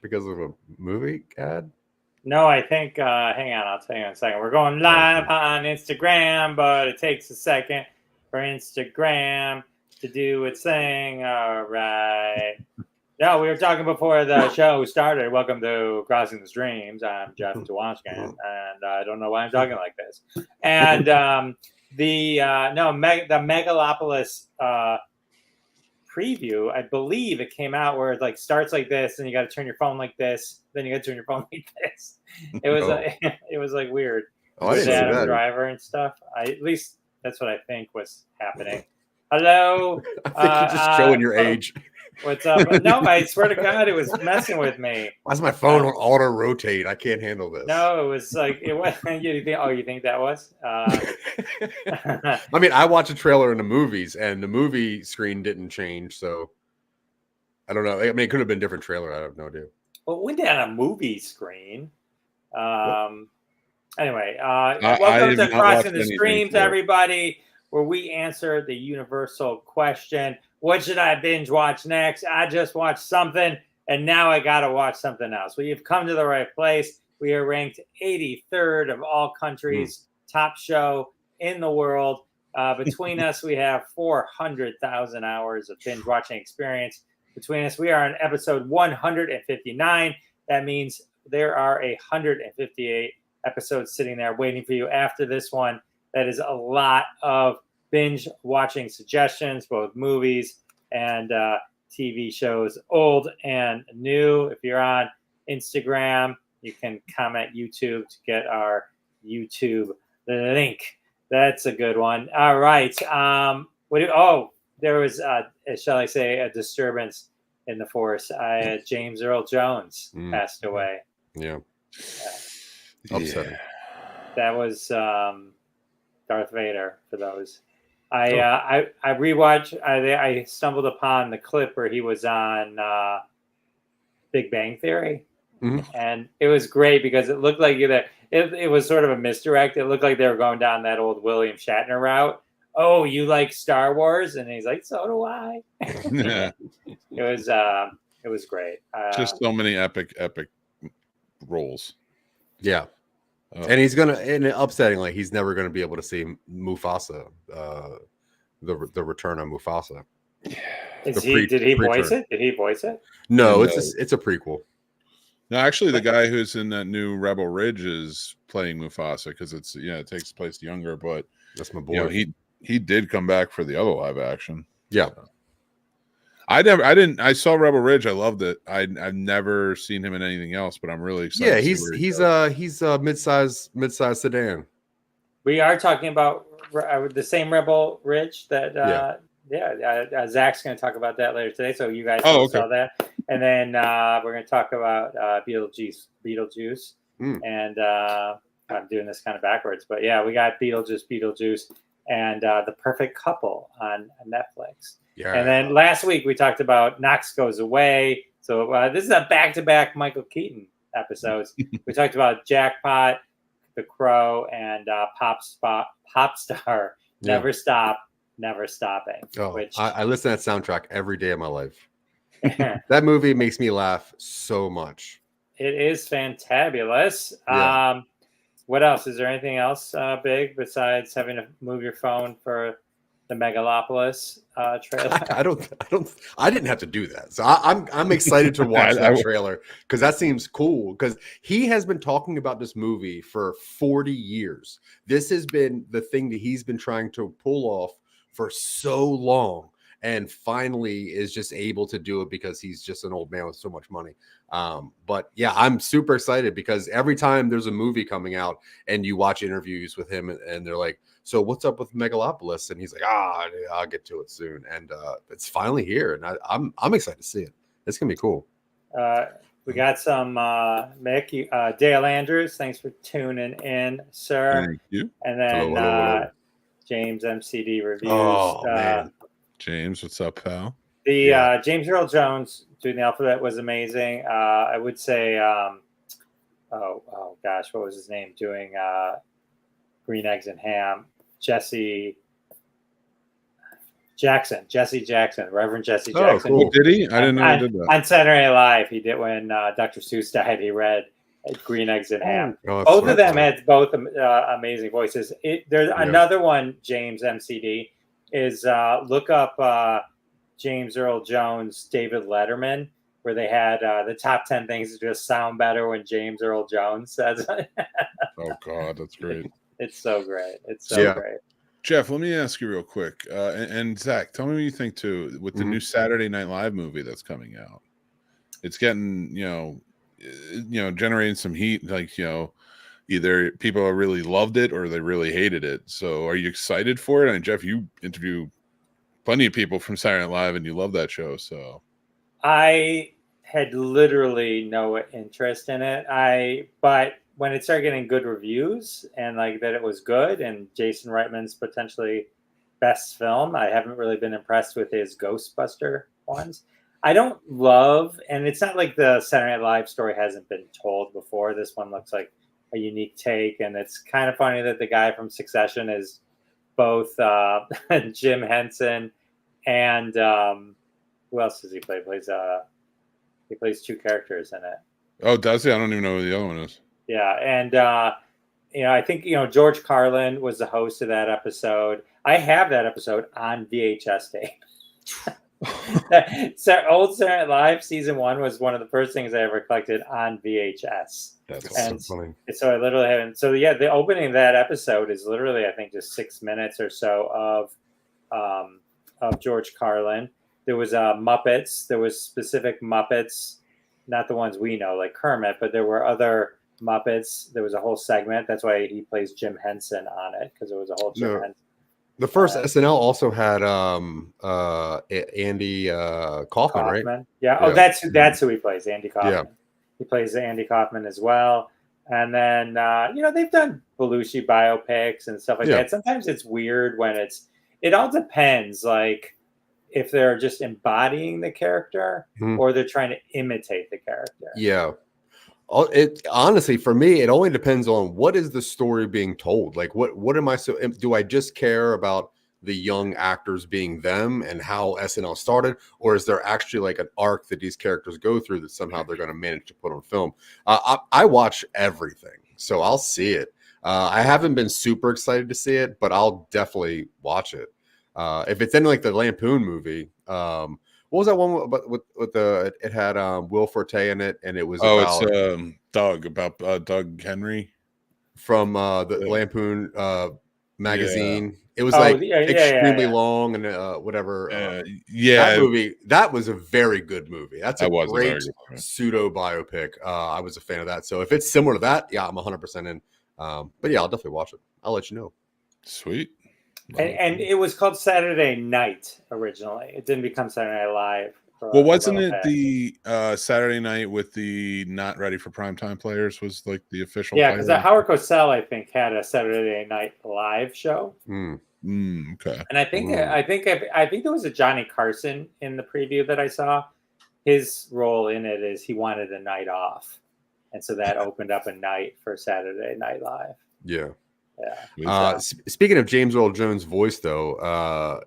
because of a movie ad? No, I think. Hang on, I'll tell you in a second. We're going live on Instagram, but it takes a second for Instagram to do its thing. All right. No, we were talking before the show started. Welcome to Crossing the Streams. I'm Jeff Tawashkin, and I don't know why I'm talking like this. And the Megalopolis preview, I believe it came out where it like starts like this, and you got to turn your phone like this, then you got to turn your phone like this. It was it was like weird with Adam Driver and stuff. At least that's what I think was happening. Hello, I think you're just showing your age. What's up? No, I swear to God, it was messing with me. Why's my phone on auto rotate? I can't handle this. No, it was like it was. You think that was? I mean, I watched a trailer in the movies, and the movie screen didn't change, so I don't know. I mean, it could have been a different trailer. I have no idea. Well, it went down a movie screen. Anyway, welcome to Crossing the Streams, everybody, where we answer the universal question: what should I binge watch next? I just watched something, and now I got to watch something else. Well, you've come to the right place. We are ranked 83rd of all countries, top show in the world. Between us, we have 400,000 hours of binge watching experience. Between us, we are on episode 159. That means there are 158 episodes sitting there waiting for you after this one. That is a lot of binge watching suggestions, both movies and TV shows, old and new. If you're on Instagram, you can comment YouTube to get our YouTube link. That's a good one. All right. There was, shall I say, a disturbance in the force. James Earl Jones passed away. Yeah. Upsetting. That was Darth Vader for those. I rewatched. I stumbled upon the clip where he was on Big Bang Theory, and it was great because it looked like it was sort of a misdirect. It looked like they were going down that old William Shatner route. Oh, you like Star Wars? And he's like, so do I. Yeah. It was great. Just so many epic roles. Yeah. And and upsettingly, he's never gonna be able to see Mufasa, the return of Mufasa. Did he voice it? Did he voice it? No, it's a prequel. No, actually, the guy who's in that new Rebel Ridge is playing Mufasa because it takes place younger. But that's my boy. He did come back for the other live action. Yeah. I saw Rebel Ridge. I loved it. I've never seen him in anything else, but I'm really excited. Yeah, he's a mid-size sedan. We are talking about the same Rebel Ridge that Zack's going to talk about that later today. So you guys saw that, and then we're going to talk about Beetlejuice, and I'm doing this kind of backwards, but yeah, we got Beetlejuice, and The Perfect Couple on Netflix. Yeah. And then last week we talked about Knox Goes Away. So this is a back-to-back Michael Keaton episodes. We talked about Jackpot, The Crow, and Pop Star. Never Stop, Never Stopping. Oh, I listen to that soundtrack every day of my life. That movie makes me laugh so much. It is fantabulous. Yeah. What else? Is there anything else big besides having to move your phone for the Megalopolis trailer? I didn't have to do that, so I'm excited to watch that trailer because that seems cool. Because he has been talking about this movie for 40 years. This has been the thing that he's been trying to pull off for so long, and finally is just able to do it because he's just an old man with so much money. But yeah, I'm super excited because every time there's a movie coming out and you watch interviews with him and they're like, so what's up with Megalopolis? And he's like, I'll get to it soon. And it's finally here. And I'm excited to see it. It's going to be cool. We got some Mick, Dale Andrews. Thanks for tuning in, sir. Thank you. And then hello. James MCD Reviews. Oh, man. James, what's up, pal? The James Earl Jones doing the alphabet was amazing. I would say, oh gosh, what was his name? Doing Green Eggs and Ham. Jesse Jesse Jackson, Reverend Jesse Jackson. Cool. Did he? I didn't know he did that. On Saturday Night Live, he did when Dr. Seuss died. He read Green Eggs and Ham. Both of them had both amazing voices. There's another one, James MCD, is look up James Earl Jones, David Letterman, where they had the top 10 things that just sound better when James Earl Jones says it. Oh, God, that's great. It's so great. It's so great. Jeff, let me ask you real quick. And Zach, tell me what you think, too, with the new Saturday Night Live movie that's coming out. It's getting, generating some heat. Like, either people really loved it or they really hated it. So are you excited for it? And Jeff, you interview plenty of people from Saturday Night Live and you love that show. So I had literally no interest in it. But when it started getting good reviews and like that it was good and Jason Reitman's potentially best film, I haven't really been impressed with his Ghostbuster ones. I don't love, and it's not like the Saturday Night Live story hasn't been told before. This one looks like a unique take, and it's kind of funny that the guy from Succession is both Jim Henson and who else does he play? He plays two characters in it. Oh, does he? I don't even know who the other one is. Yeah, and I think George Carlin was the host of that episode. I have that episode on VHS tape. Old Saturday Night Live season 1 was one of the first things I ever collected on VHS. That's so funny. So I literally haven't. So yeah, the opening of that episode is literally, I think, just 6 minutes or so of George Carlin. There was Muppets. There was specific Muppets, not the ones we know like Kermit, but there were other Muppets. There was a whole segment. That's why he plays Jim Henson on it, because it was a whole Jim Henson. The first SNL also had Andy Kaufman, right? Yeah. Oh, that's who he plays, Andy Kaufman. Yeah. He plays Andy Kaufman as well. And then they've done Belushi biopics and stuff like that. Sometimes it's weird when it all depends, like if they're just embodying the character or they're trying to imitate the character. Yeah. It honestly, for me, it only depends on what is the story being told. Like, what am I? Do I just care about the young actors being them and how SNL started, or is there actually like an arc that these characters go through that somehow they're going to manage to put on film? I watch everything, so I'll see it. I haven't been super excited to see it, but I'll definitely watch it. If it's in like the Lampoon movie. What was that one with the? It had Will Forte in it, and it was it's Doug Henry from the Lampoon magazine. It was extremely long and whatever. That movie, that was a very good movie. That's a great pseudo biopic. I was a fan of that. So if it's similar to that, I'm 100% in. But I'll definitely watch it. I'll let you know. Sweet. And it was called Saturday Night originally. It didn't become Saturday Night Live. Well, wasn't it the Saturday night with the not ready for primetime players was like the official? Yeah, because Howard Cosell, I think, had a Saturday Night Live show. Okay. And I think there was a Johnny Carson in the preview that I saw. His role in it is he wanted a night off, and so that opened up a night for Saturday Night Live. Yeah. Yeah. Speaking of James Earl Jones' voice, though,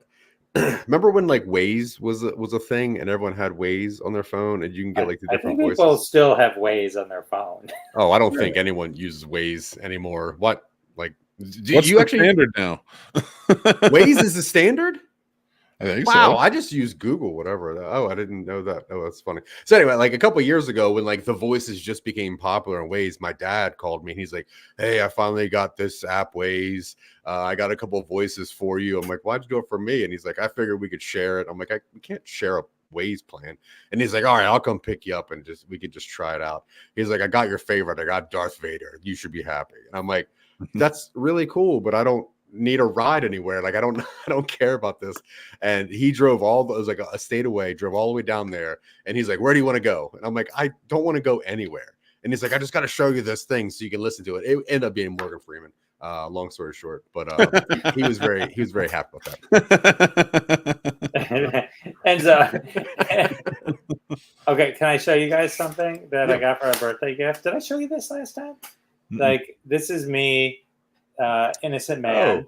remember when like Waze was a thing and everyone had Waze on their phone and you can get like the different voices? People still have Waze on their phone. Oh, I don't think anyone uses Waze anymore. What? Like, what's the standard now? Waze is the standard? I think wow, so. I just use Google, whatever. Oh, I didn't know that. Oh, that's funny. So anyway, like a couple of years ago when like the voices just became popular in Waze, my dad called me and he's like, hey, I finally got this app Waze. I got a couple of voices for you. I'm like, why'd you do it for me? And he's like, I figured we could share it. I'm like, we can't share a Waze plan. And he's like, all right, I'll come pick you up and we could just try it out. He's like, I got your favorite. I got Darth Vader. You should be happy. And I'm like, that's really cool, but I don't need a ride anywhere. Like I don't care about this. And he drove it was like a state away, drove all the way down there. And he's like, where do you want to go? And I'm like, I don't want to go anywhere. And he's like, I just got to show you this thing so you can listen to it. It ended up being Morgan Freeman. Long story short, but he was very happy with that. And so, okay, can I show you guys something that I got for a birthday gift? Did I show you this last time? Mm-hmm. Like this is me, innocent man.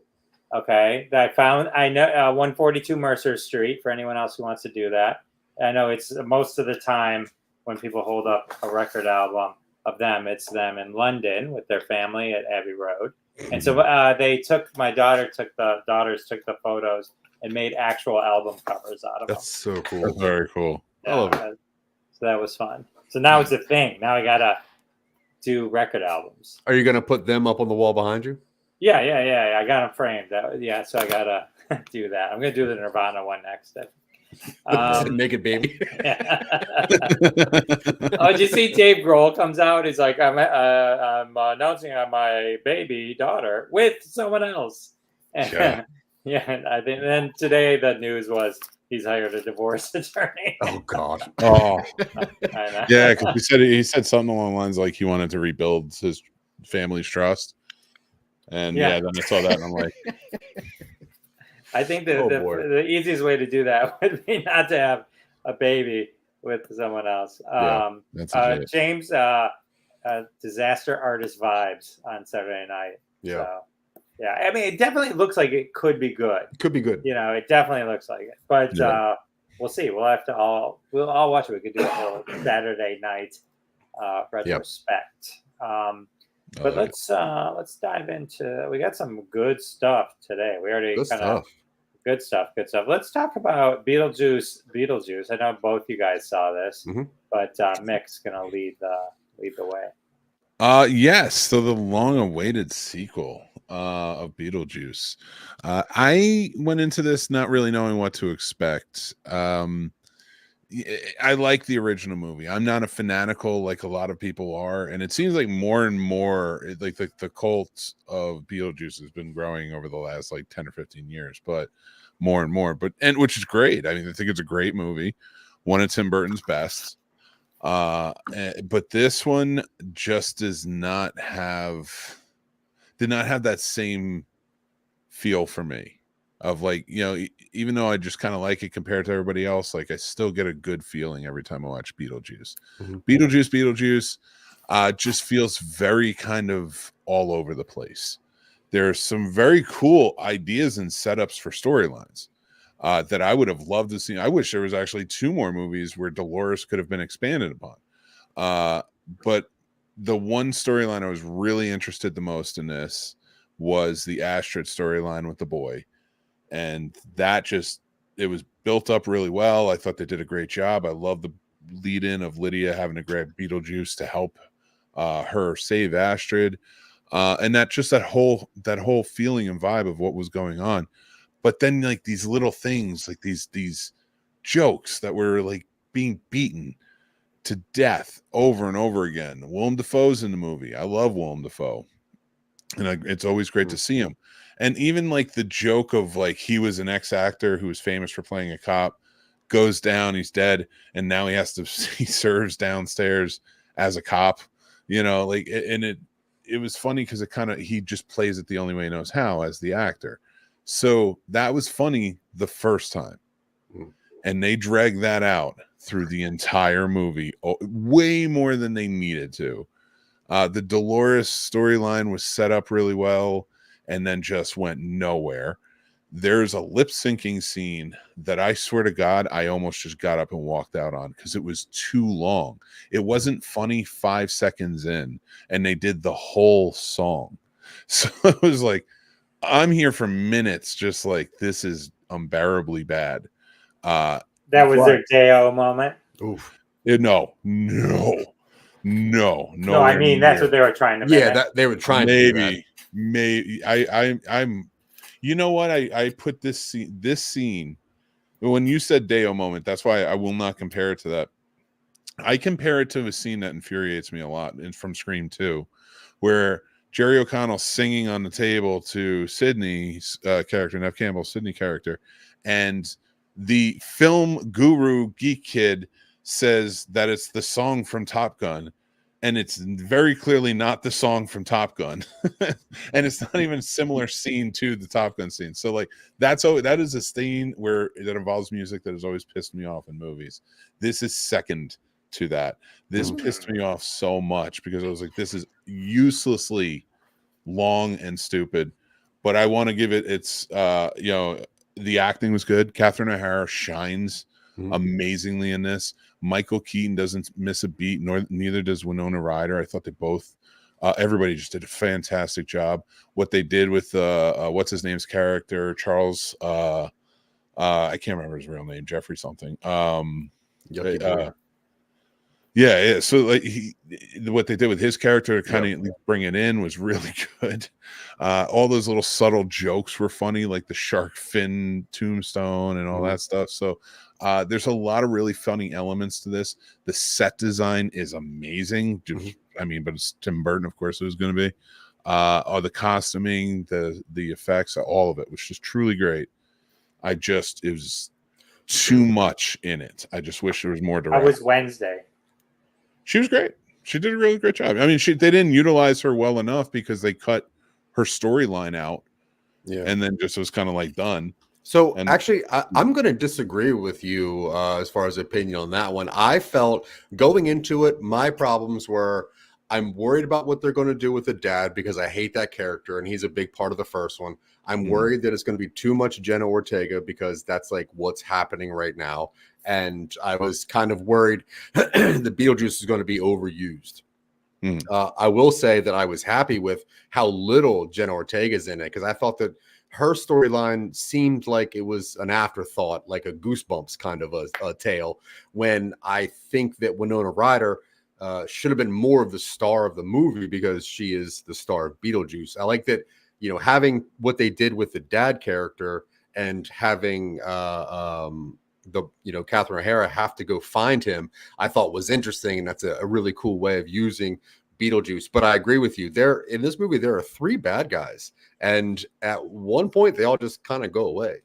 Okay, that I found. I know 142 Mercer Street for anyone else who wants to do that. I know it's most of the time when people hold up a record album of them, it's them in London with their family at Abbey Road. And so my daughters took the photos and made actual album covers out of them. That's so cool. That's very cool. I love it. So that was fun. So now it's a thing. Now I gotta do record albums. Are you gonna put them up on the wall behind you? Yeah. I got them framed. So I gotta do that. I'm gonna do the Nirvana one next. Naked baby. Oh, did you see Dave Grohl comes out? He's like, I'm announcing my baby daughter with someone else. And, I think. Then today the news was he's hired a divorce attorney. Oh God. Oh, yeah. Because he said something along the lines like he wanted to rebuild his family's trust. And then I saw that and I'm like, I think the easiest way to do that would be not to have a baby with someone else. James, disaster artist vibes on Saturday night. Yeah. So, I mean, it definitely looks like it could be good. Could be good. It definitely looks like it. But we'll see. We'll have to we'll all watch it. We could do a whole Saturday night retrospect. But let's dive into. We got some good stuff today. We already good stuff. Let's talk about Beetlejuice. I know both you guys saw this, but Mick's gonna lead the way. Yes. So the long-awaited sequel of Beetlejuice. I went into this not really knowing what to expect. I like the original movie. I'm not a fanatical like a lot of people are, and it seems like more and more like the cult of Beetlejuice has been growing over the last like 10 or 15 years, but more and more. And which is great. I mean, I think it's a great movie, one of Tim Burton's best. But this one just did not have that same feel for me. Of like, even though I just kind of like it compared to everybody else, like I still get a good feeling every time I watch Beetlejuice. Beetlejuice just feels very kind of all over the place. There's some very cool ideas and setups for storylines that I would have loved to see. I wish there was actually 2 more movies where Dolores could have been expanded upon. But the one storyline I was really interested the most in this was the Astrid storyline with the boy. And that it was built up really well. I thought they did a great job. I love the lead in of Lydia having to grab Beetlejuice to help her save Astrid. And that whole feeling and vibe of what was going on. But then like these little things, like these jokes that were like being beaten to death over and over again. Willem Dafoe's in the movie. I love Willem Dafoe. And it's always great to see him. And even like the joke of like he was an ex-actor who was famous for playing a cop, goes down, he's dead, and now he serves downstairs as a cop, like, and it was funny because he just plays it the only way he knows how as the actor. So that was funny the first time. And they dragged that out through the entire movie, way more than they needed to. The Dolores storyline was set up really well and then just went nowhere. There's a lip syncing scene that I swear to God, I almost just got up and walked out on because it was too long. It wasn't funny 5 seconds in, and they did the whole song. So it was like, I'm here for minutes, just like, this is unbearably bad. That was their Deo moment. Oof. No. I mean, that's what they were trying to make. Yeah, they were trying to do that. Maybe I'm you know what, I put this scene when you said Deo moment, that's why I will not compare it to that. I compare it to a scene that infuriates me a lot from Scream 2, where Jerry O'Connell's singing on the table to Sydney's character, Nev Campbell's Sydney character, and the film guru geek kid says that it's the song from Top Gun, and it's very clearly not the song from Top Gun. And it's not even a similar scene to the Top Gun scene. So like that is a scene that involves music that has always pissed me off in movies. This is second to that. This pissed me off so much because I was like, this is uselessly long and stupid. but I want to give it its the acting was good. Catherine O'Hara shines amazingly in this. Michael Keaton doesn't miss a beat, neither does Winona Ryder. I thought they both everybody just did a fantastic job. What they did with what's his name's character, Charles I can't remember his real name, Jeffrey something. Yeah. So like what they did with his character to kind of bring it in was really good. All those little subtle jokes were funny, like the shark fin tombstone and all that stuff. So there's a lot of really funny elements to this. The set design is amazing. I mean, but it's Tim Burton, of course, it was going to be. The costuming, the effects, all of it was just truly great. It was too much in it. I just wish there was more direct. How was Wednesday? She was great. She did a really great job. I mean, they didn't utilize her well enough because they cut her storyline out. Yeah. And then just was kind of like done. So actually, I'm going to disagree with you as far as opinion on that one. I felt going into it, my problems were I'm worried about what they're going to do with the dad because I hate that character and he's a big part of the first one. I'm worried that it's going to be too much Jenna Ortega because that's like what's happening right now. And I was kind of worried the Beetlejuice is going to be overused. I will say that I was happy with how little Jenna Ortega's in it because I thought that her storyline seemed like it was an afterthought, like a Goosebumps kind of a tale, when I think that Winona Ryder should have been more of the star of the movie because she is the star of Beetlejuice. I like that, having what they did with the dad character and having Catherine O'Hara have to go find him, I thought was interesting. And that's a really cool way of using Beetlejuice. But I agree with you. In this movie, there are 3 bad guys. And at one point, they all just kind of go away.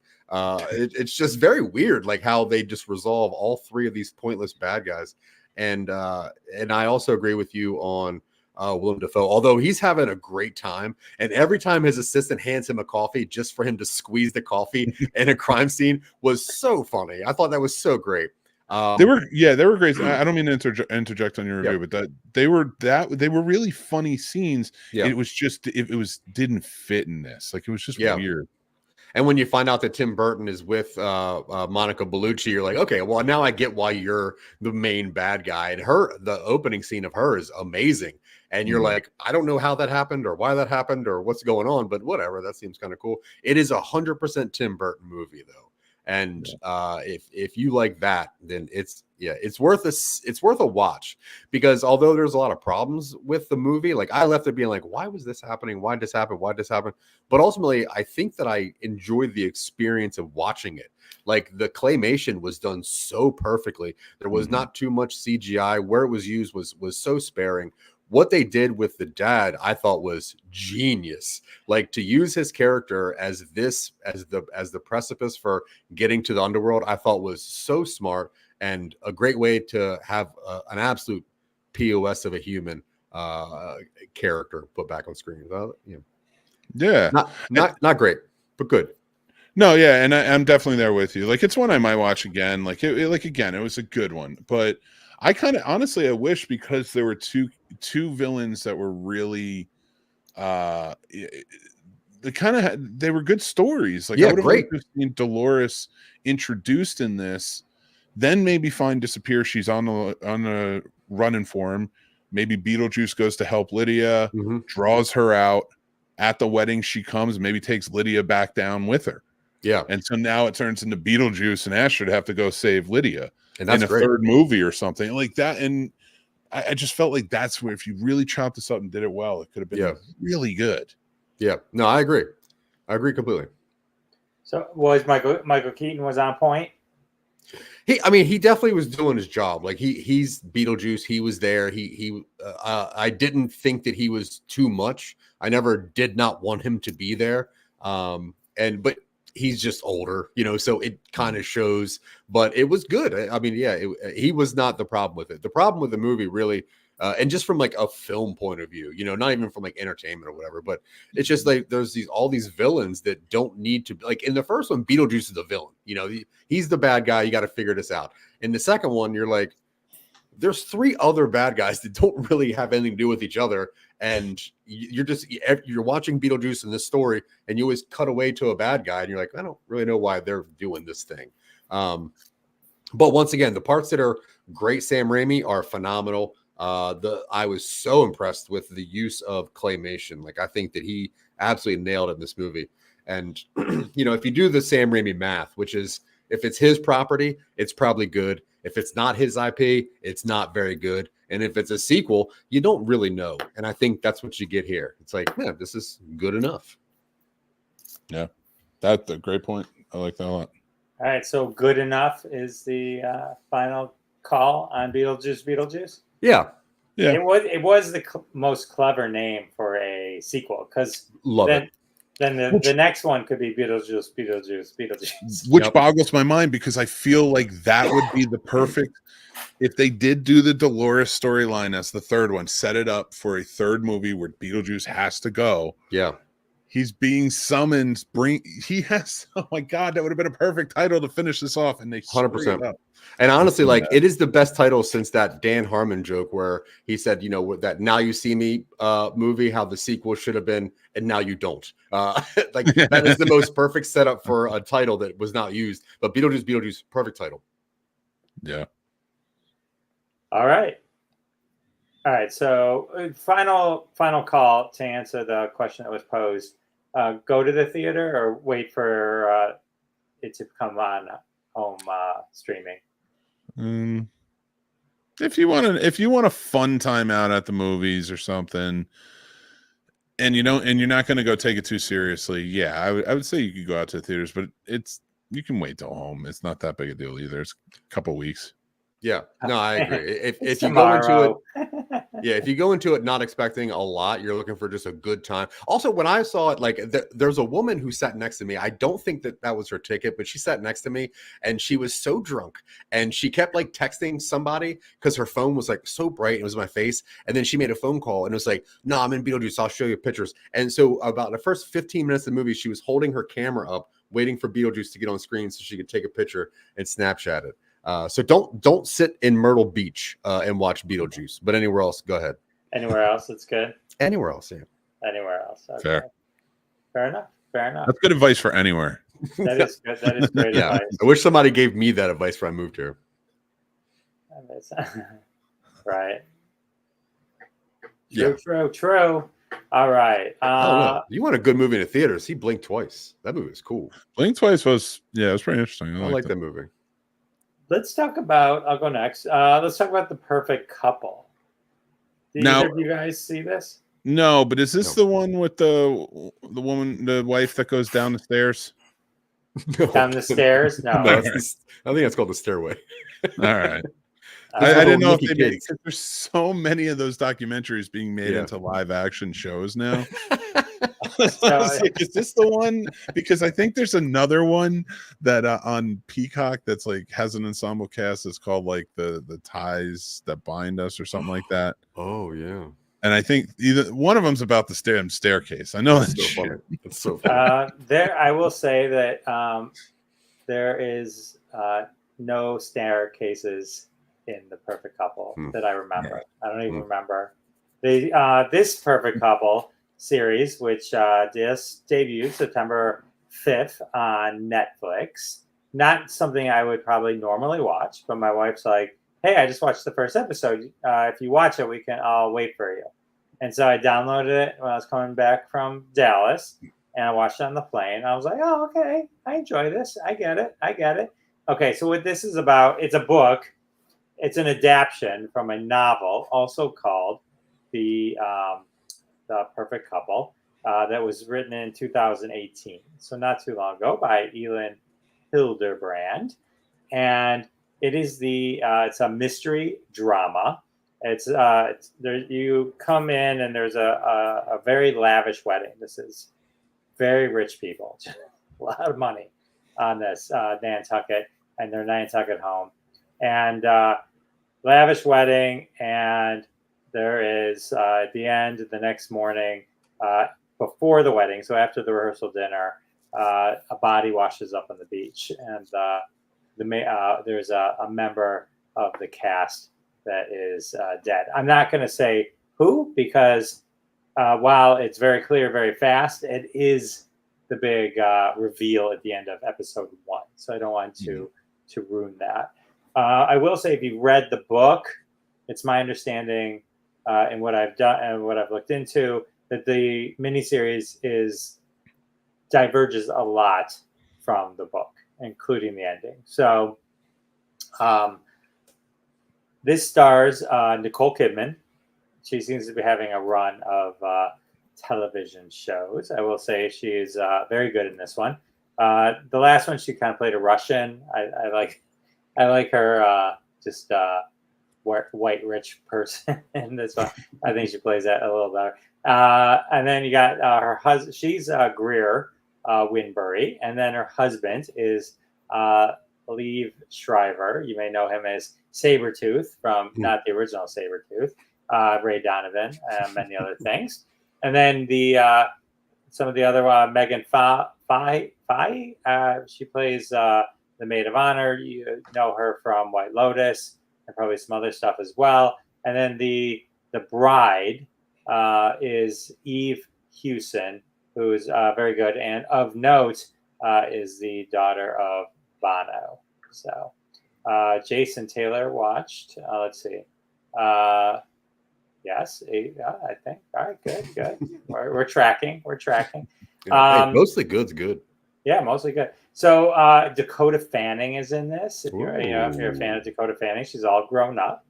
It's just very weird, like how they just resolve all 3 of these pointless bad guys. And I also agree with you on Willem Dafoe, although he's having a great time. And every time his assistant hands him a coffee just for him to squeeze the coffee in a crime scene was so funny. I thought that was so great. They were great. I don't mean to interject on your review, but they were really funny scenes. Yeah. It was just it didn't fit in this. Like it was just weird. And when you find out that Tim Burton is with Monica Bellucci, you're like, okay, well now I get why you're the main bad guy. And the opening scene of her is amazing. And you're like, I don't know how that happened or why that happened or what's going on, but whatever. That seems kind of cool. It is 100% Tim Burton movie though. And if you like that, then it's worth a watch, because although there's a lot of problems with the movie, like I left it being like, why was this happening? Why did this happen? Why did this happen? But ultimately, I think that I enjoyed the experience of watching it. Like the claymation was done so perfectly. There was not too much CGI. Where it was used was so sparing. What they did with the dad, I thought was genius. Like to use his character as the precipice for getting to the underworld, I thought was so smart and a great way to have an absolute POS of a human character put back on screen. Not great, but good. No, yeah, and I'm definitely there with you. Like it's one I might watch again. Like again, it was a good one, but I kind of honestly I wish, because there were two villains that were really they were good stories. Like I would have liked to seen Dolores introduced in this, then maybe find Disappear. She's on the running for him. Maybe Beetlejuice goes to help Lydia, draws her out. At the wedding, she comes, maybe takes Lydia back down with her. Yeah. And so now it turns into Beetlejuice and Astrid have to go save Lydia. And that's in a third movie or something like that. And I just felt like that's where, if you really chopped this up and did it well, it could have been really good. Yeah. No, I agree. I agree completely. So was Michael Keaton was on point? He definitely was doing his job. Like he's Beetlejuice. He was there. I didn't think that he was too much. I never did not want him to be there. But he's just older, so it kind of shows, but it was good. He was not the problem with it. The problem with the movie really, and just from like a film point of view, not even from like entertainment or whatever, but it's just like there's all these villains that don't need to, like in the first one, Beetlejuice is the villain, he's the bad guy. You got to figure this out. In the second one, you're like, there's 3 other bad guys that don't really have anything to do with each other. And you're watching Beetlejuice in this story, and you always cut away to a bad guy, and you're like, I don't really know why they're doing this thing. But once again, the parts that are great Sam Raimi are phenomenal. I was so impressed with the use of claymation. Like, I think that he absolutely nailed it in this movie. And if you do the Sam Raimi math, which is if it's his property, it's probably good. If it's not his IP, it's not very good. And if it's a sequel, you don't really know. And I think that's what you get here. It's like, man, this is good enough. Yeah, that's a great point. I like that a lot. All right, so good enough is the final call on Beetlejuice. Yeah. It was the most clever name for a sequel, because then the next one could be Beetlejuice. Which boggles my mind, because I feel like that would be the perfect, if they did do the Dolores storyline as the third one, set it up for a third movie where Beetlejuice has to go. Yeah. He's being summoned. Oh my God, that would have been a perfect title to finish this off. And they 100%. And honestly, like, it is the best title since that Dan Harmon joke where he said, with that Now You See Me movie, how the sequel should have been, and now you don't. Like, that is the most perfect setup for a title that was not used. But Beetlejuice, perfect title. Yeah. All right. So final call to answer the question that was posed. Go to the theater or wait for it to come on home streaming? If you want a fun time out at the movies or something, and you're not going to go take it too seriously, yeah, I would say you could go out to the theaters, but you can wait till home. It's not that big a deal either. It's a couple weeks. Yeah, no, I agree. If you go into it, if you go into it not expecting a lot, you're looking for just a good time. Also, when I saw it, like, there's a woman who sat next to me. I don't think that was her ticket, but she sat next to me, and she was so drunk, and she kept like texting somebody because her phone was like so bright, and it was in my face. And then she made a phone call, and it was like, "No, I'm in Beetlejuice. I'll show you pictures." And so about the first 15 minutes of the movie, she was holding her camera up, waiting for Beetlejuice to get on screen so she could take a picture and Snapchat it. So don't sit in Myrtle Beach and watch Beetlejuice, but anywhere else, go ahead. Anywhere else, it's good. Anywhere else, yeah. Anywhere else, okay. Fair enough. That's good advice for anywhere. That is good. That is great advice. I wish somebody gave me that advice when I moved here. Right. Yeah. True. All right. You want a good movie in the theater? See Blink Twice. That movie was cool. Blink Twice was pretty interesting. I like that movie. Let's talk about. I'll go next. Let's talk about The Perfect Couple. Did either of you guys see this? No, but is this the one with the woman, the wife that goes down the stairs? Down the stairs? No. I think that's called The Stairway. All right. I didn't know if they did. There's so many of those documentaries being made into live action shows now. Is this the one? Because I think there's another one that on Peacock that's like has an ensemble cast. It's called like the Ties That Bind Us or something like that. Oh yeah. And I think either one of them's about the staircase. I know that's so funny. It's so funny. I will say that there is no staircases in The Perfect Couple that I remember. I don't even remember. This Perfect Couple series, which just debuted September 5th on Netflix. Not something I would probably normally watch, but my wife's like, "Hey, I just watched the first episode. If you watch it, I'll wait for you." And so I downloaded it when I was coming back from Dallas, and I watched it on the plane. I was like, "Oh, okay, I enjoy this. I get it." Okay, so what this is about? It's a book. It's an adaptation from a novel, also called The Perfect Couple, that was written in 2018, so not too long ago, by Elin Hilderbrand, and it is it's a mystery drama. It's there. You come in and there's a very lavish wedding. This is very rich people, a lot of money on this Nantucket and their Nantucket home, and lavish wedding. And there is at the end, the next morning, before the wedding, so after the rehearsal dinner, a body washes up on the beach, and there's a member of the cast that is dead. I'm not going to say who, because while it's very clear, very fast, it is the big reveal at the end of episode 1. So I don't want to ruin that. I will say, if you read the book, it's my understanding, and what I've done and what I've looked into, that the miniseries diverges a lot from the book, including the ending. So this stars Nicole Kidman. She seems to be having a run of television shows. I will say she's very good in this one. The last one, she kind of played a Russian. I like her just white rich person in this one. I think she plays that a little better. And then you got her husband. She's Greer Winbury, and then her husband is Liev Schreiber. You may know him as Sabretooth from not the original Sabretooth, Ray Donovan, and many other things. And then some of the other Megan Fye, she plays the Maid of Honor. You know her from White Lotus and probably some other stuff as well. And then the bride is Eve Hewson, who is very good, and of note is the daughter of Bono. So Jason Taylor watched. Let's see. Yes, I think. All right, good. We're tracking. Hey, mostly good's good. Yeah, mostly good. So Dakota Fanning is in this. If you're a fan of Dakota Fanning, she's all grown up,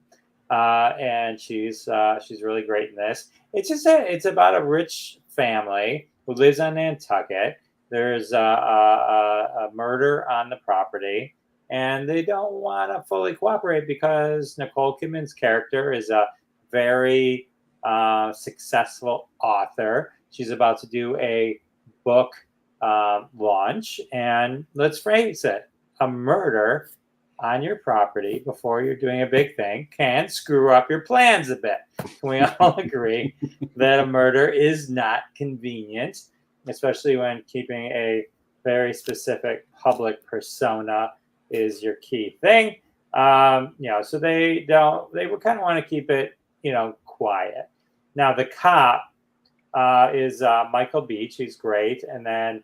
and she's really great in this. It's about a rich family who lives on Nantucket. There's a murder on the property, and they don't want to fully cooperate because Nicole Kidman's character is a very successful author. She's about to do a book launch, and let's face it, a murder on your property before you're doing a big thing can screw up your plans a bit. Can we all agree that a murder is not convenient, especially when keeping a very specific public persona is your key thing? So they would kind of want to keep it, quiet. Now the cop is Michael Beach. He's great, and then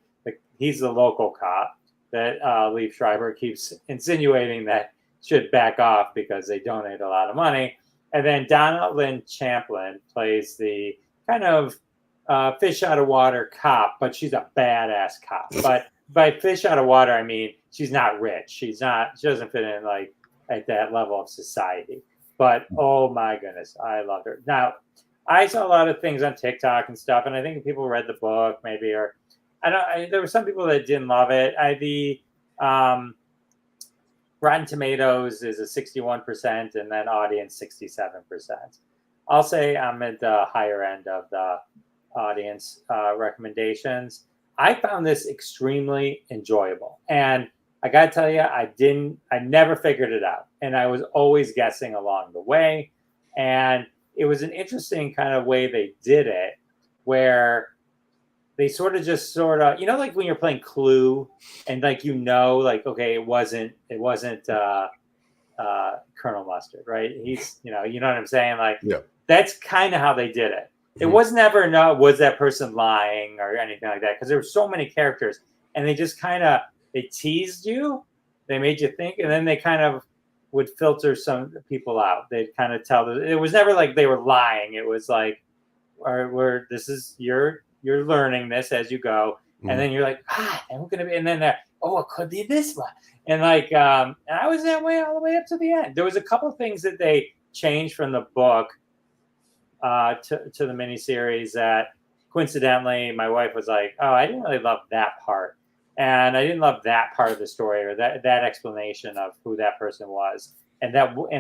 he's the local cop that Liev Schreiber keeps insinuating that should back off because they donate a lot of money. And then Donna Lynn Champlin plays the kind of fish out of water cop, but she's a badass cop. But by fish out of water, I mean she's not rich. She doesn't fit in like at that level of society. But oh my goodness, I love her. Now, I saw a lot of things on TikTok and stuff, and I think people read the book maybe, or there were some people that didn't love it. The Rotten Tomatoes is a 61%, and then audience 67%. I'll say I'm at the higher end of the audience recommendations. I found this extremely enjoyable, and I gotta tell you, I never figured it out, and I was always guessing along the way, and it was an interesting kind of way they did it, where they sort of like when you're playing Clue, and okay, it wasn't Colonel Mustard, right? He's you know what I'm saying, That's kind of how they did it. It was never was that person lying or anything like that, because there were so many characters, and they just kind of they teased you, they made you think, and then they kind of would filter some people out. They'd kind of tell it was never like they were lying. It was like, this is you're learning this as you go, and then you're like, and we're gonna be, and then it could be this one, and and I was that way all the way up to the end. There was a couple of things that they changed from the book to the miniseries that coincidentally my wife was like, oh, I didn't really love that part. And I didn't love that part of the story, or that explanation of who that person was. And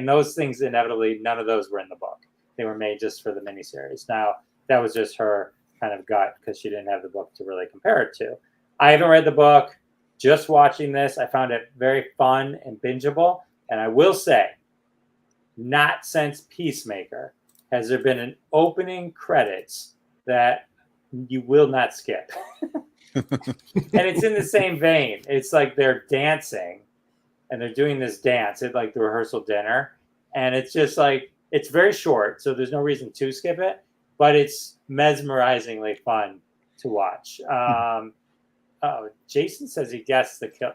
those things, inevitably, none of those were in the book. They were made just for the miniseries. Now, that was just her kind of gut, because she didn't have the book to really compare it to. I haven't read the book. Just watching this, I found it very fun and bingeable. And I will say, not since Peacemaker has there been an opening credits that you will not skip. And it's in the same vein. It's like they're dancing, and they're doing this dance at like the rehearsal dinner, and it's just like it's very short, so there's no reason to skip it, but it's mesmerizingly fun to watch. Oh, Jason says he guessed the kill.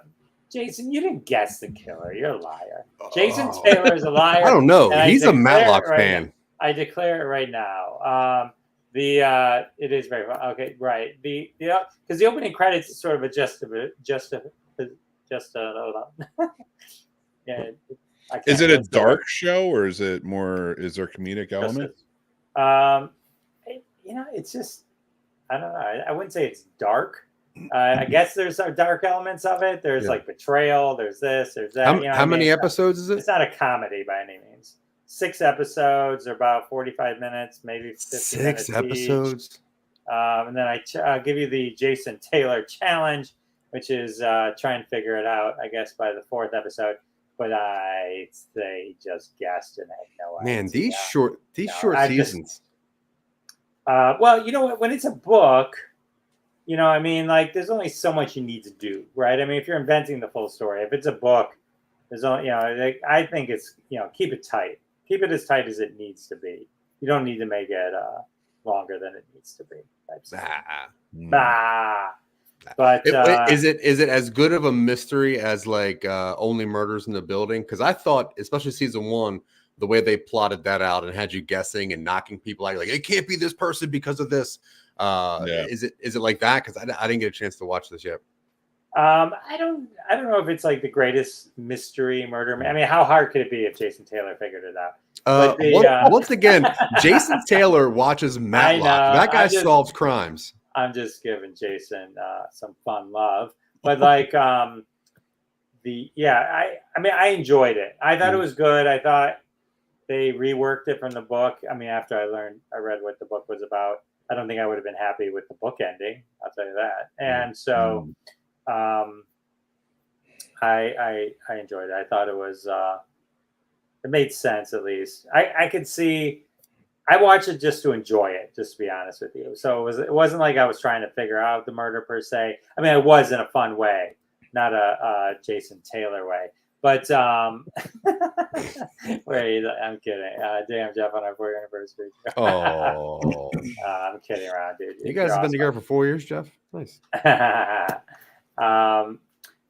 Jason, you didn't guess the killer. You're a liar. Jason Taylor is a liar. I don't know. He's a Matlock fan. Now. I declare it right now. It is very fun. Okay, right. Because the opening credits is sort of a yeah. Is it a dark show, or is it more? Is there a comedic element? It's just I don't know. I wouldn't say it's dark. I guess there's some dark elements of it. There's like betrayal. There's this. There's that. How many episodes is it? It's not a comedy by any means. 6 episodes, or about 45 minutes, maybe 50 6 minutes episodes. Each. And then I'll give you the Jason Taylor challenge, which is try and figure it out, I guess, by the 4th episode. But I say just guessed and had no idea. Man, these short seasons. Well, you know what? When it's a book, I mean, like, there's only so much you need to do, right? I mean, if you're inventing the full story, if it's a book, there's only, I think it's, keep it tight. Keep it as tight as it needs to be. You don't need to make it longer than it needs to be. But is it as good of a mystery as like Only Murders in the Building? Because I thought, especially season 1, the way they plotted that out and had you guessing and knocking people out, like it can't be this person because of this. Is it like that? Because I didn't get a chance to watch this yet. I don't know if it's like the greatest mystery murder. I mean, how hard could it be if Jason Taylor figured it out? Once again, Jason Taylor watches Matlock. That guy solves crimes. I'm just giving Jason some fun love, but like I enjoyed it. I thought it was good. I thought they reworked it from the book. I mean, after I read what the book was about, I don't think I would have been happy with the book ending. I'll tell you that. And so. I enjoyed it. I thought it was it made sense, at least. I could see. I watched it just to enjoy it, just to be honest with you. So it wasn't like I was trying to figure out the murder per se. I mean, it was in a fun way, not a Jason Taylor way. But wait, I'm kidding. Damn, Jeff, on our 4th anniversary. I'm kidding around, dude. You guys have been together for 4 years, Jeff. Nice.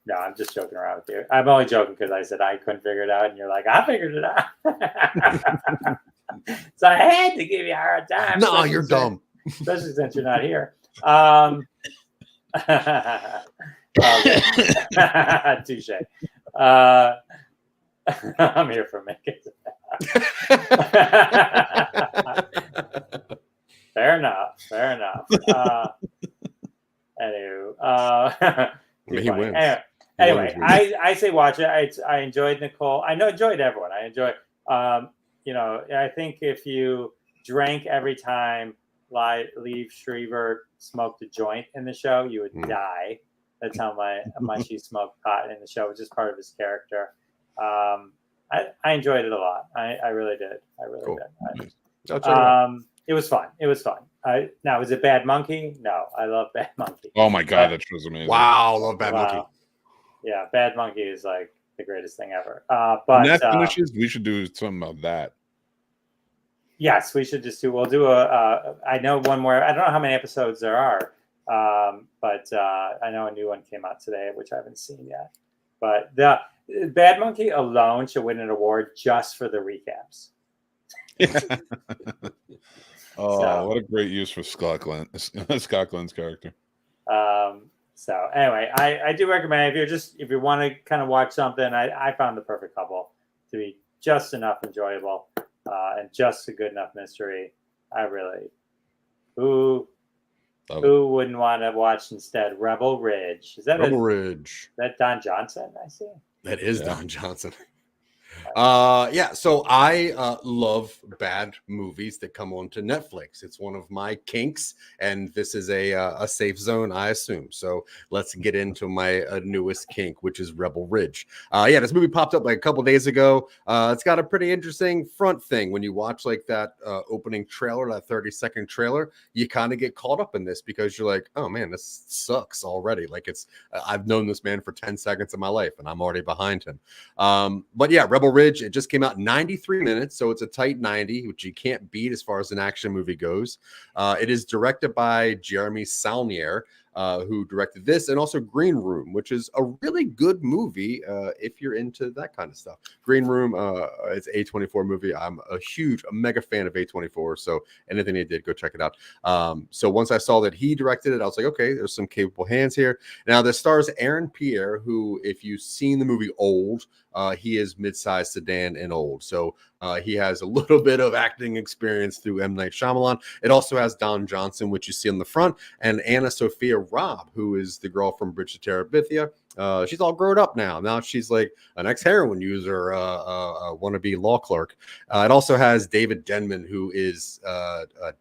No, I'm just joking around with you. I'm only joking because I said I couldn't figure it out, and you're like, I figured it out. So I had to give you a hard time. No, you're dumb. Especially since you're not here. Touche. I'm here for making it. Fair enough. Anywho, he wins. Anyway, I say watch it. I enjoyed Nicole. I enjoyed everyone. I enjoyed. I think if you drank every time Liev Schreiber smoked a joint in the show, you would die. That's how much he smoked pot in the show, which is part of his character. I enjoyed it a lot. I really did. It was fun. Now, is it Bad Monkey? No, I love Bad Monkey. Oh my God, that show's amazing. Wow, love Bad Monkey. Yeah, Bad Monkey is like the greatest thing ever. But when that finishes, we should do something about that. Yes, we should we'll do I know one more. I don't know how many episodes there are. But I know a new one came out today, which I haven't seen yet. But the Bad Monkey alone should win an award just for the recaps. What a great use for Scott Glenn's character. So anyway, I do recommend if you want to kind of watch something, I found the perfect couple to be just enough enjoyable and just a good enough mystery. Who wouldn't want to watch instead Rebel Ridge? Is that Rebel Ridge? Is that Don Johnson? I see. That is Don Johnson. So I love bad movies that come onto Netflix. It's one of my kinks, and this is a safe zone, I assume. So let's get into my newest kink, which is Rebel Ridge. This movie popped up like a couple days ago. It's got a pretty interesting front thing. When you watch like that opening trailer, that 30-second trailer, you kind of get caught up in this because you're like, oh man, this sucks already. Like I've known this man for 10 seconds of my life, and I'm already behind him. But yeah, Rebel Rebel Ridge, it just came out 93 minutes, so it's a tight 90, which you can't beat as far as an action movie goes. It is directed by Jeremy Saulnier, who directed this, and also Green Room, which is a really good movie if you're into that kind of stuff. Green Room, it's an A24 movie. I'm a mega fan of A24, so anything they did, go check it out. So once I saw that he directed it, I was like, okay, there's some capable hands here. Now, this stars Aaron Pierre, who, if you've seen the movie Old, he is mid-sized sedan and old. So he has a little bit of acting experience through M. Night Shyamalan. It also has Don Johnson, which you see on the front, and Anna Sophia Robb, who is the girl from Bridge to Terabithia. She's all grown up now. Now she's like an ex-heroin user, wannabe law clerk. It also has David Denman, who is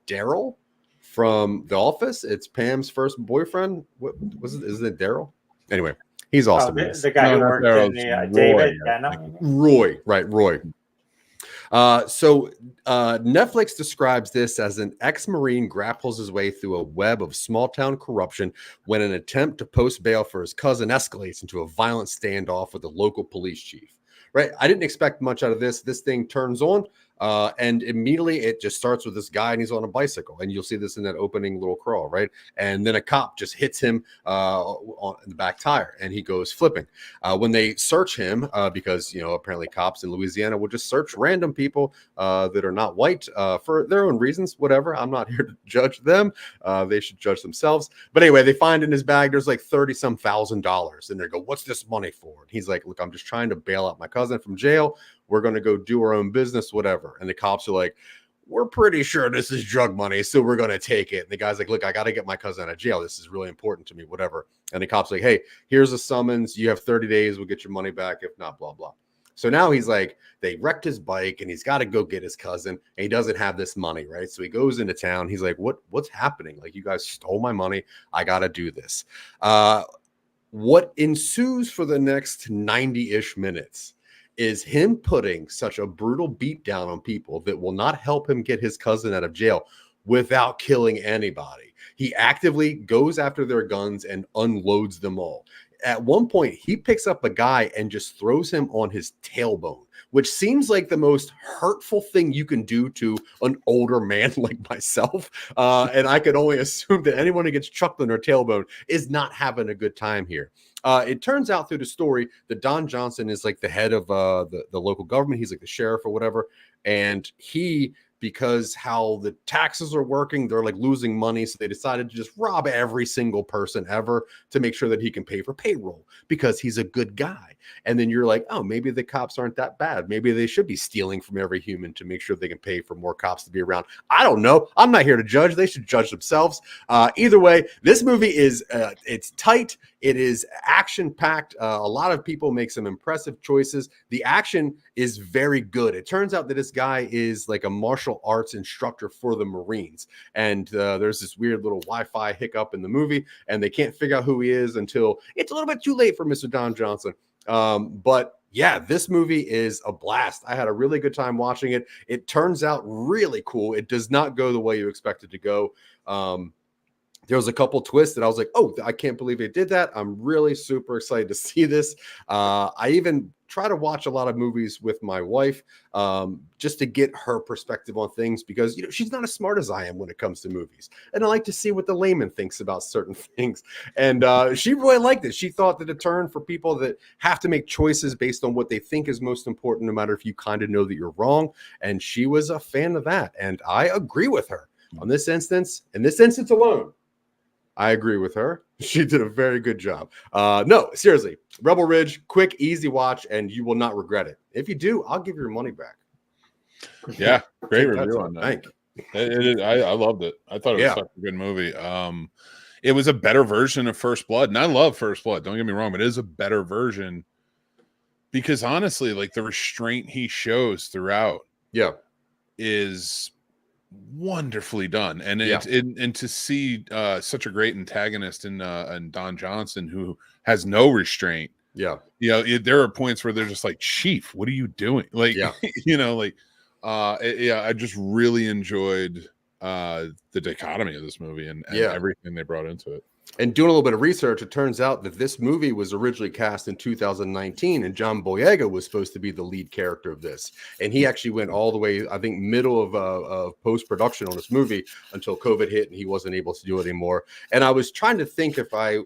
Daryl from The Office. It's Pam's first boyfriend. What was it? Is it Daryl? Anyway, he's awesome. The guy who worked in the David Denman. Roy. So Netflix describes this as an ex-Marine grapples his way through a web of small-town corruption when an attempt to post bail for his cousin escalates into a violent standoff with the local police chief. Right? I didn't expect much out of this. This thing turns on, and immediately it just starts with this guy, and he's on a bicycle, and you'll see this in that opening little crawl, right? And then a cop just hits him on the back tire, and he goes flipping. When they search him, because apparently cops in Louisiana will just search random people that are not white for their own reasons. Whatever, I'm not here to judge them. They should judge themselves. But anyway, they find in his bag there's like $30-some thousand, and they go, "What's this money for?" And he's like, "Look, I'm just trying to bail out my cousin from jail. We're going to go do our own business, whatever." And the cops are like, "We're pretty sure this is drug money, so we're going to take it." And the guy's like, "Look, I got to get my cousin out of jail. This is really important to me, whatever." And the cops are like, "Hey, here's a summons. You have 30 days. We'll get your money back. If not, blah, blah." So now he's like, they wrecked his bike, and he's got to go get his cousin, and he doesn't have this money, right? So he goes into town. He's like, what's happening? Like, you guys stole my money. I got to do this. What ensues for the next 90-ish minutes is him putting such a brutal beat down on people that will not help him get his cousin out of jail without killing anybody. He actively goes after their guns and unloads them all. At one point, he picks up a guy and just throws him on his tailbone, which seems like the most hurtful thing you can do to an older man like myself. And I could only assume that anyone who gets chucked on their tailbone is not having a good time here. It turns out through the story that Don Johnson is like the head of the local government. He's like the sheriff or whatever. And because how the taxes are working, they're like losing money. So they decided to just rob every single person ever to make sure that he can pay for payroll because he's a good guy. And then you're like, oh, maybe the cops aren't that bad. Maybe they should be stealing from every human to make sure they can pay for more cops to be around. I don't know. I'm not here to judge. They should judge themselves. Either way, this movie is it's tight. It is action-packed. A lot of people make some impressive choices. The action is very good. It turns out that this guy is like a martial arts instructor for the Marines. And there's this weird little Wi-Fi hiccup in the movie, and they can't figure out who he is until it's a little bit too late for Mr. Don Johnson. But yeah, this movie is a blast. I had a really good time watching it. It turns out really cool. It does not go the way you expect it to go. There was a couple twists that I was like, oh, I can't believe they did that. I'm really super excited to see this. I even try to watch a lot of movies with my wife just to get her perspective on things because, she's not as smart as I am when it comes to movies. And I like to see what the layman thinks about certain things. And she really liked it. She thought that a turn for people that have to make choices based on what they think is most important, no matter if you kind of know that you're wrong. And she was a fan of that. And I agree with her on this instance. In this instance alone, I agree with her. She did a very good job. No, seriously, Rebel Ridge, quick, easy watch, and you will not regret it. If you do, I'll give you your money back. Yeah, great review on that. Thank you. I loved it. I thought it was such a good movie. It was a better version of First Blood, and I love First Blood. Don't get me wrong, but it is a better version because honestly, like the restraint he shows throughout, is wonderfully done, and and to see such a great antagonist in Don Johnson who has no restraint. There are points where they're just like, Chief, what are you doing? Like, I just really enjoyed the dichotomy of this movie and everything they brought into it. And doing a little bit of research, it turns out that this movie was originally cast in 2019, and John Boyega was supposed to be the lead character of this. And he actually went all the way, I think, middle of post-production on this movie until COVID hit, and he wasn't able to do it anymore. And I was trying to think if I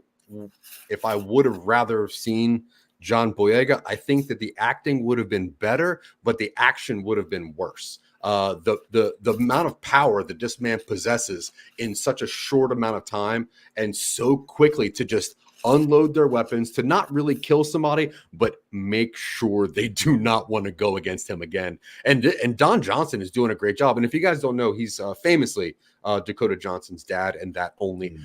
would have rather seen John Boyega. I think that the acting would have been better, but the action would have been worse. The amount of power that this man possesses in such a short amount of time and so quickly to just unload their weapons, to not really kill somebody, but make sure they do not want to go against him again. And Don Johnson is doing a great job. And if you guys don't know, he's famously Dakota Johnson's dad, and that only.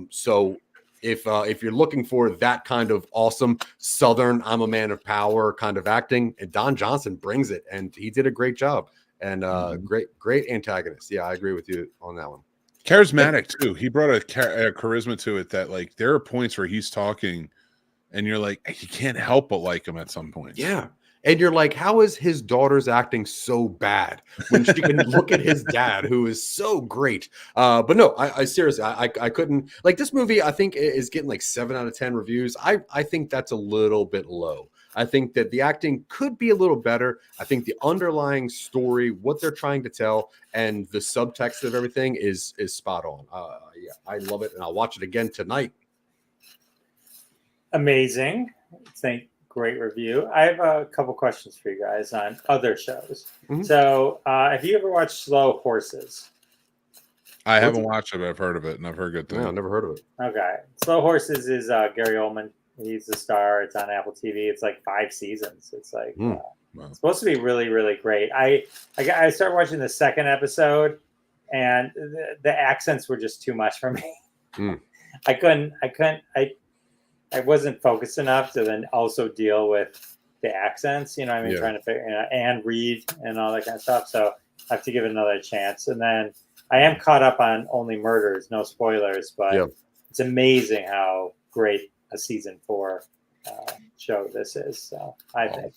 So if you're looking for that kind of awesome Southern, I'm a man of power kind of acting, and Don Johnson brings it, and he did a great job. And great antagonist. Yeah, I agree with you on that one. Charismatic too. He brought a charisma to it that, like, there are points where he's talking and you're like, you can't help but like him at some point. Yeah. And you're like, how is his daughter's acting so bad when she can look at his dad, who is so great? But no, I seriously, I couldn't, like, this movie, I think is getting like 7 out of 10 reviews. I think that's a little bit low. I think that the acting could be a little better. I think the underlying story, what they're trying to tell, and the subtext of everything is spot on. Yeah, I love it, and I'll watch it again tonight. Amazing. Great review. I have a couple questions for you guys on other shows. Mm-hmm. So, have you ever watched Slow Horses? I haven't watched it, but I've heard of it, and I've heard good things. No, I've never heard of it. Okay. Slow Horses is Gary Oldman. He's the star. It's on Apple TV. It's like 5 seasons. It's like it's supposed to be really, really great. I started watching the second episode, and the accents were just too much for me. I wasn't focused enough to then also deal with the accents. You know what I mean? Trying to figure and read and all that kind of stuff. So I have to give it another chance. And then I am caught up on Only Murders. No spoilers, but it's amazing how great a season 4 show this is. So I think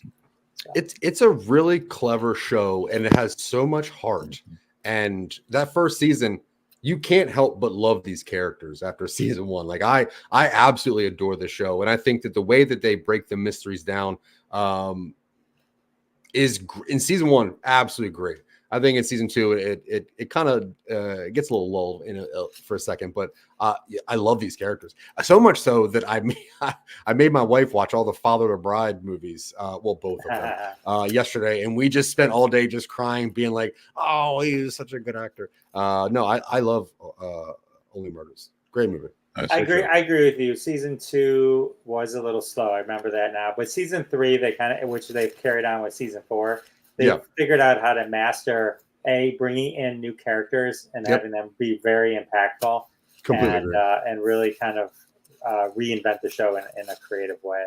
it's a really clever show, and it has so much heart. And that first season, you can't help but love these characters after season 1. Like, I absolutely adore the show, and I think that the way that they break the mysteries down is in season 1 absolutely great. I think in season 2, it kind of gets a little lull for a second, but I love these characters so much so that I made my wife watch all the Father to Bride movies, well, both of them, yesterday, and we just spent all day just crying, being like, "Oh, he is such a good actor." No, I love Only Murders. Great movie. I agree with you. Season 2 was a little slow. I remember that now, but season 3, which they've carried on with season 4. They figured out how to master bringing in new characters and having them be very impactful, and really kind of reinvent the show in a creative way.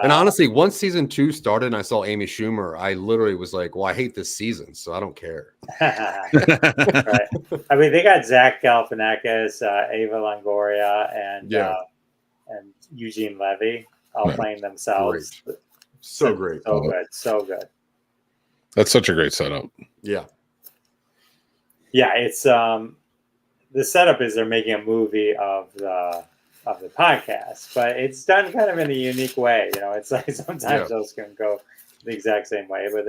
And honestly, once season 2 started and I saw Amy Schumer, I literally was like, well, I hate this season, so I don't care. Right. I mean, they got Zach Galifianakis, Ava Longoria, and Eugene Levy all playing themselves. Great. So great. So good. So good. That's such a great setup. Yeah. Yeah, it's the setup is they're making a movie of the podcast, but it's done kind of in a unique way. You know, it's like sometimes those can go the exact same way, but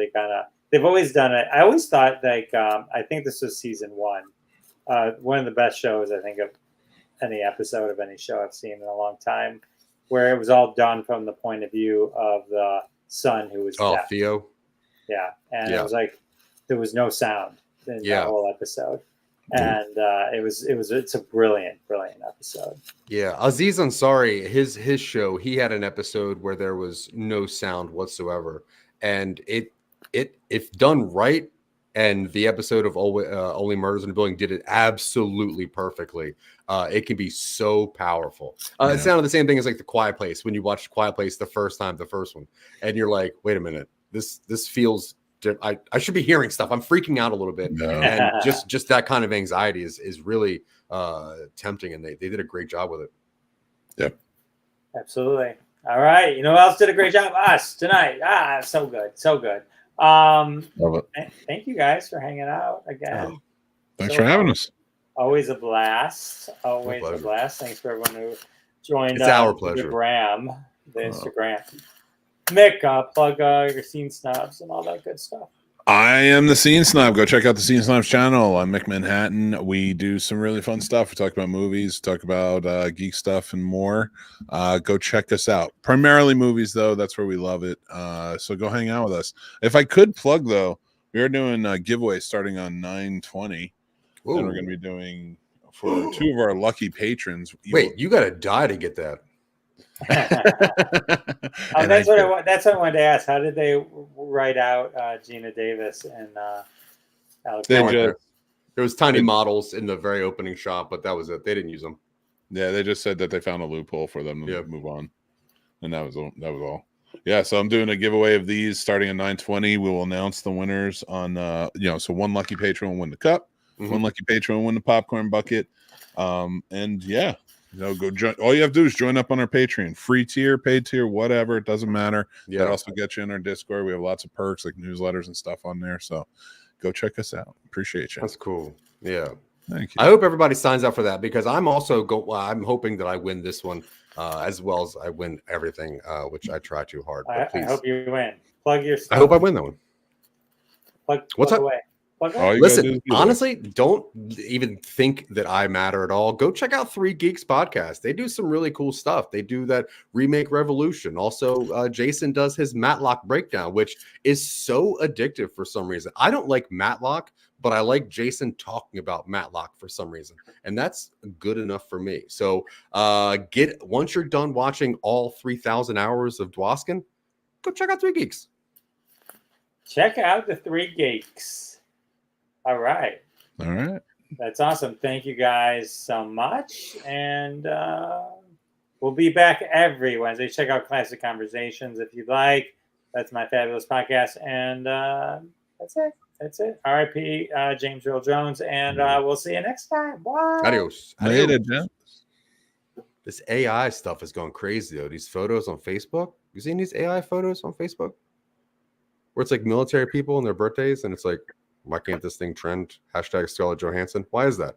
they've always done it. I always thought, like, I think this was season 1. One of the best shows, I think, of any episode of any show I've seen in a long time, where it was all done from the point of view of the son who was deaf. Theo. Yeah, and it was like there was no sound in the whole episode, and it's a brilliant episode. Yeah, Aziz Ansari, his show, he had an episode where there was no sound whatsoever, and if done right, and the episode of Only Murders in the Building did it absolutely perfectly. It can be so powerful. It sounded the same thing as like The Quiet Place when you watched Quiet Place the first one, and you're like, wait a minute. This feels I should be hearing stuff. I'm freaking out a little bit. No. And just that kind of anxiety is really tempting, and they did a great job with it. Yep. Absolutely. All right. You know who else did a great job? Us tonight. So good. So good. Love it. Thank you guys for hanging out again. Thanks for having us. Always a blast. Always a blast. Thanks for everyone who joined. It's our pleasure. The Instagram. Mick, plug your scene snobs and all that good stuff. I am the Scene Snob. Go check out the Scene Snobs channel. I'm Mick Manhattan. We do some really fun stuff. We talk about movies, talk about geek stuff, and more. Go check us out. Primarily movies, though. That's where we love it. So go hang out with us. If I could plug, though, we are doing giveaways starting on 9/20. And we're going to be doing for 2 of our lucky patrons. Wait, you got to die to get that. That's what I wanted to ask. How did they write out Gina Davis and Alex? There was tiny models in the very opening shot, but that was it. They didn't use them. Yeah, they just said that they found a loophole for them to move on, and that was all. Yeah, so I'm doing a giveaway of these starting at 9/20. We will announce the winners on so one lucky patron will win the cup, one lucky patron will win the popcorn bucket, and yeah. Go join. All you have to do is join up on our Patreon. Free tier, paid tier, whatever. It doesn't matter. Yeah. That also gets you in our Discord. We have lots of perks like newsletters and stuff on there. So go check us out. Appreciate you. That's cool. Yeah. Thank you. I hope everybody signs up for that because I'm also I'm hoping that I win this one as well as I win everything, which I try too hard. I hope you win. Plug your stuff. I hope I win that one. What's up? Away. Listen, honestly, don't even think that I matter at all. Go check out 3 Geeks podcast. They do some really cool stuff. They do that Remake Revolution. Also, Jason does his Matlock breakdown, which is so addictive for some reason. I don't like Matlock, but I like Jason talking about Matlock for some reason. And that's good enough for me. So once you're done watching all 3,000 hours of Dwoskin, go check out 3 Geeks. Check out the 3 Geeks. All right. That's awesome. Thank you guys so much. And we'll be back every Wednesday. Check out Classic Conversations if you'd like. That's my fabulous podcast. And that's it. R.I.P. James Earl Jones. And we'll see you next time. Bye. Adios. Later, Jim. This AI stuff is going crazy, though. These photos on Facebook. You seen these AI photos on Facebook? Where it's like military people and their birthdays, and it's like, why can't this thing trend? # Scarlett Johansson. Why is that?